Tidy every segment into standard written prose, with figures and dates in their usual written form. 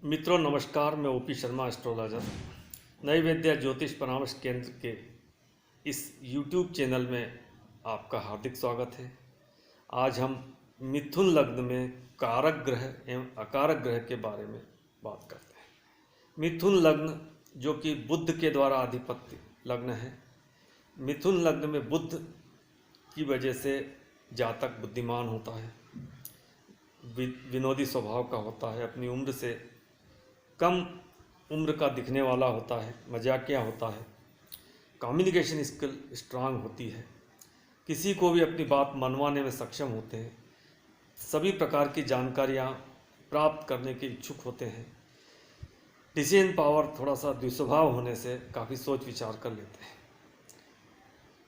मित्रों नमस्कार, मैं ओपी शर्मा एस्ट्रोलॉजर नई विद्या ज्योतिष परामर्श केंद्र के इस यूट्यूब चैनल में आपका हार्दिक स्वागत है। आज हम मिथुन लग्न में कारक ग्रह एवं अकारक ग्रह के बारे में बात करते हैं। मिथुन लग्न जो कि बुध के द्वारा आधिपत्य लग्न है। मिथुन लग्न में बुध की वजह से जातक बुद्धिमान होता है, विनोदी स्वभाव का होता है, अपनी उम्र से कम उम्र का दिखने वाला होता है, मजाकिया होता है, कम्युनिकेशन स्किल स्ट्रांग होती है, किसी को भी अपनी बात मनवाने में सक्षम होते हैं, सभी प्रकार की जानकारियाँ प्राप्त करने के इच्छुक होते हैं। डिसीजन पावर थोड़ा सा द्विस्वभाव होने से काफ़ी सोच विचार कर लेते हैं।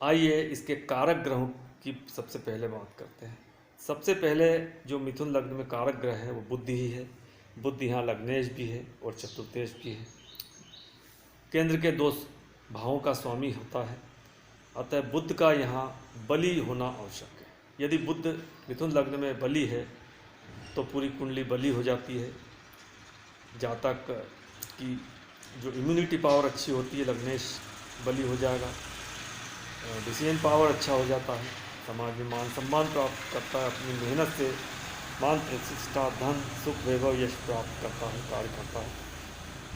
आइए इसके कारक ग्रहों की सबसे पहले बात करते हैं। सबसे पहले जो मिथुन लग्न में कारक ग्रह है वो बुध ही है। बुध यहाँ लग्नेश भी है और चतुर्थेश भी है। केंद्र के 2 भावों का स्वामी होता है, अतः बुध का यहाँ बली होना आवश्यक है। यदि बुध मिथुन लग्न में बली है तो पूरी कुंडली बली हो जाती है। जातक की जो इम्यूनिटी पावर अच्छी होती है, लग्नेश बली हो जाएगा। डिसीजन पावर अच्छा हो जाता है, समाज में मान सम्मान प्राप्त करता है, अपनी मेहनत से मान प्रतिष्ठा, धन, सुख, वैभव, यश प्राप्त करता है, कार्य करता है।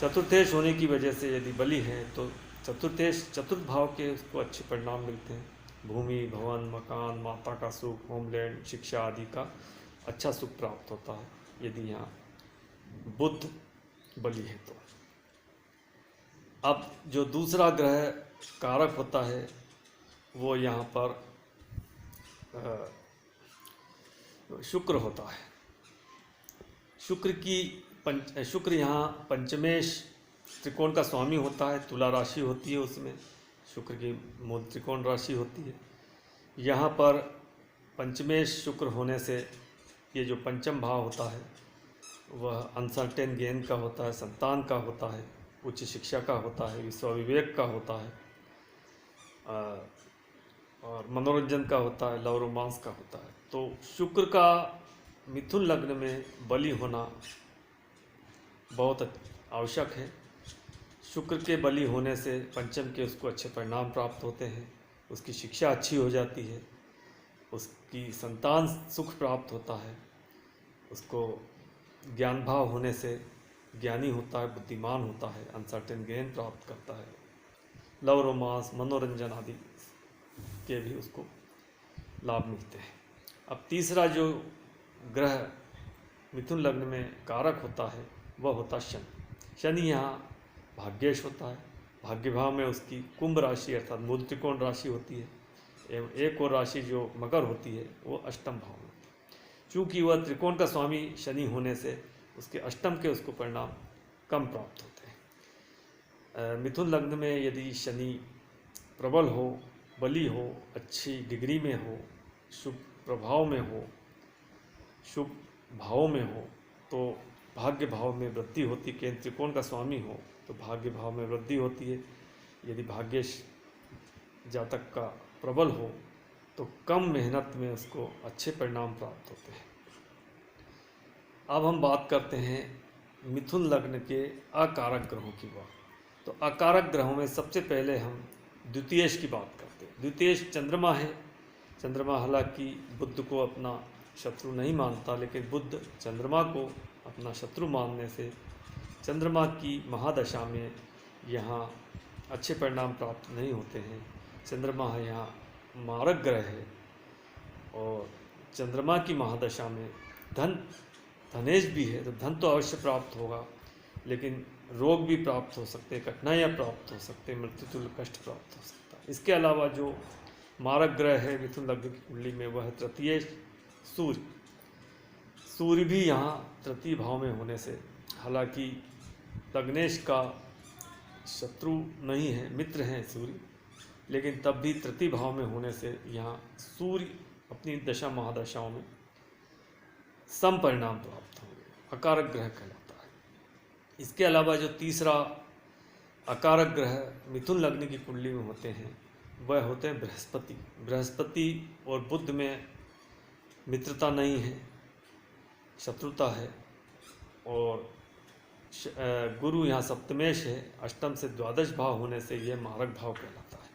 चतुर्थेश होने की वजह से यदि बली है तो चतुर्थेश चतुर्थ भाव के उसको अच्छे परिणाम मिलते हैं। भूमि, भवन, मकान, माता का सुख, होमलैंड, शिक्षा आदि का अच्छा सुख प्राप्त होता है यदि यहाँ बुध बली है तो। अब जो दूसरा ग्रह कारक होता है वो यहाँ पर शुक्र होता है। शुक्र यहाँ पंचमेश त्रिकोण का स्वामी होता है। तुला राशि होती है, उसमें शुक्र की मूल त्रिकोण राशि होती है। यहाँ पर पंचमेश शुक्र होने से ये जो पंचम भाव होता है वह अनसर्टेन गेन का होता है, संतान का होता है, उच्च शिक्षा का होता है, विश्वविवेक का होता है और मनोरंजन का होता है, लव रोमांस का होता है। तो शुक्र का मिथुन लग्न में बली होना बहुत आवश्यक है। शुक्र के बली होने से पंचम के उसको अच्छे परिणाम प्राप्त होते हैं, उसकी शिक्षा अच्छी हो जाती है, उसकी संतान सुख प्राप्त होता है, उसको ज्ञान भाव होने से ज्ञानी होता है, बुद्धिमान होता है, अनसर्टेन गेन प्राप्त करता है, लव रोमांस, मनोरंजन आदि के भी उसको लाभ मिलते हैं। अब तीसरा जो ग्रह मिथुन लग्न में कारक होता है वह होता शनि। शनि यहाँ भाग्येश होता है। भाग्य भाव में उसकी कुंभ राशि अर्थात मूल त्रिकोण राशि होती है एवं एक और राशि जो मकर होती है वो अष्टम भाव में होती है। चूँकि वह त्रिकोण का स्वामी शनि होने से उसके अष्टम के उसको परिणाम कम प्राप्त होते हैं। मिथुन लग्न में यदि शनि प्रबल हो, बली हो, अच्छी डिग्री में हो, शुभ प्रभाव में हो, शुभ भाव में हो तो भाग्य भाव में वृद्धि होती। केंद्र त्रिकोण का स्वामी हो तो भाग्य भाव में वृद्धि होती है। यदि भाग्येश जातक का प्रबल हो तो कम मेहनत में उसको अच्छे परिणाम प्राप्त होते हैं। अब हम बात करते हैं मिथुन लग्न के अकारक ग्रहों की बात। तो अकारक ग्रहों में सबसे पहले हम द्वितीयेश की बात करते हैं। द्वितीयेश चंद्रमा है। चंद्रमा हालांकि बुध को अपना शत्रु नहीं मानता, लेकिन बुध चंद्रमा को अपना शत्रु मानने से चंद्रमा की महादशा में यहाँ अच्छे परिणाम प्राप्त नहीं होते हैं। चंद्रमा यहाँ मारक ग्रह है और चंद्रमा की महादशा में धनेश भी है तो धन तो अवश्य प्राप्त होगा, लेकिन रोग भी प्राप्त हो सकते हैं, कठिनाइयाँ प्राप्त हो सकते हैं, मृत्यु तुल्य कष्ट प्राप्त हो सकता है। इसके अलावा जो मारक ग्रह है मिथुन लग्न की कुंडली में वह है तृतीय सूर्य। सूर्य भी यहाँ तृतीय भाव में होने से, हालांकि लग्नेश का शत्रु नहीं है, मित्र हैं सूर्य, लेकिन तब भी तृतीय भाव में होने से यहाँ सूर्य अपनी दशा महादशाओं में सम परिणाम प्राप्त होंगे, अकारक ग्रह कहलाता है। इसके अलावा जो तीसरा अकारक ग्रह मिथुन लग्न की कुंडली में होते हैं वह होते हैं बृहस्पति। बृहस्पति और बुध में मित्रता नहीं है, शत्रुता है और गुरु यहाँ सप्तमेश है, अष्टम से द्वादश भाव होने से ये मारक भाव कहलाता है।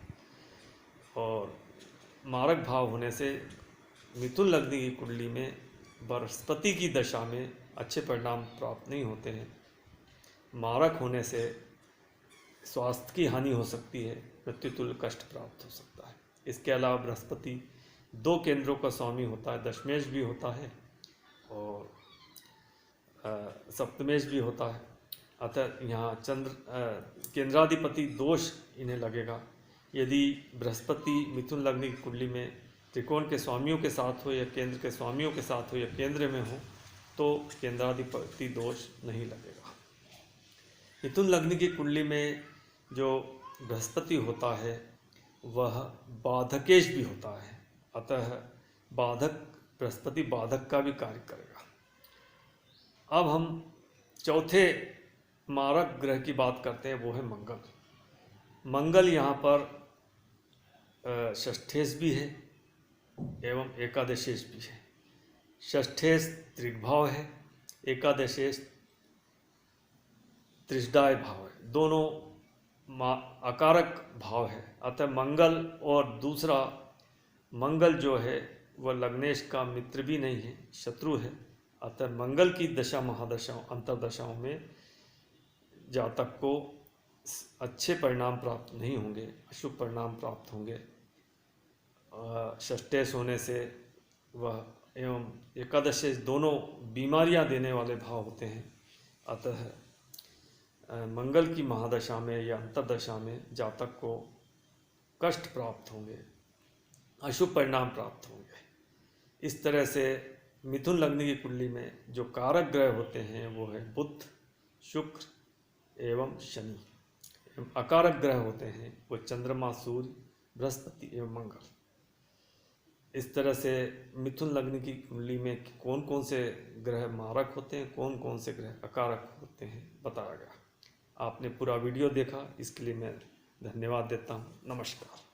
और मारक भाव होने से मिथुन लग्न की कुंडली में बृहस्पति की दशा में अच्छे परिणाम प्राप्त नहीं होते हैं। मारक होने से स्वास्थ्य की हानि हो सकती है, मृत्यु तुल्य कष्ट प्राप्त हो सकता है। इसके अलावा बृहस्पति 2 केंद्रों का स्वामी होता है, दशमेश भी होता है और सप्तमेश भी होता है। अतः यहाँ केंद्राधिपति दोष इन्हें लगेगा। यदि बृहस्पति मिथुन लग्न की कुंडली में त्रिकोण के स्वामियों के साथ हो या केंद्र के स्वामियों के साथ हो या केंद्र में हो तो केंद्राधिपति दोष नहीं लगेगा। मिथुन लग्न की कुंडली में जो बृहस्पति होता है वह बाधकेश भी होता है, अतः बृहस्पति बाधक का भी कार्य करेगा। अब हम चौथे मारक ग्रह की बात करते हैं, वो है मंगल। मंगल यहाँ पर षष्ठेश भी है एवं एकादशेश भी है। षष्ठेश त्रिग्भाव है, एकादशेश त्रिशदाय भाव है, दोनों अकारक भाव है। अतः मंगल और दूसरा मंगल जो है वह लग्नेश का मित्र भी नहीं है, शत्रु है। अतः मंगल की दशा महादशाओं अंतरदशाओं में जातक को अच्छे परिणाम प्राप्त नहीं होंगे, अशुभ परिणाम प्राप्त होंगे। षष्ठेश होने से वह एवं एकादशेश दोनों बीमारियां देने वाले भाव होते हैं। अतः मंगल की महादशा में या अंतरदशा में जातक को कष्ट प्राप्त होंगे, अशुभ परिणाम प्राप्त होंगे। इस तरह से मिथुन लग्न की कुंडली में जो कारक ग्रह होते हैं वो है बुध, शुक्र एवं शनि। एवं अकारक ग्रह होते हैं वो चंद्रमा, सूर्य, बृहस्पति एवं मंगल। इस तरह से मिथुन लग्न की कुंडली में कौन कौन से ग्रह मारक होते हैं, कौन कौन से ग्रह अकारक होते हैं बताया गया। आपने पूरा वीडियो देखा, इसके लिए मैं धन्यवाद देता हूँ। नमस्कार।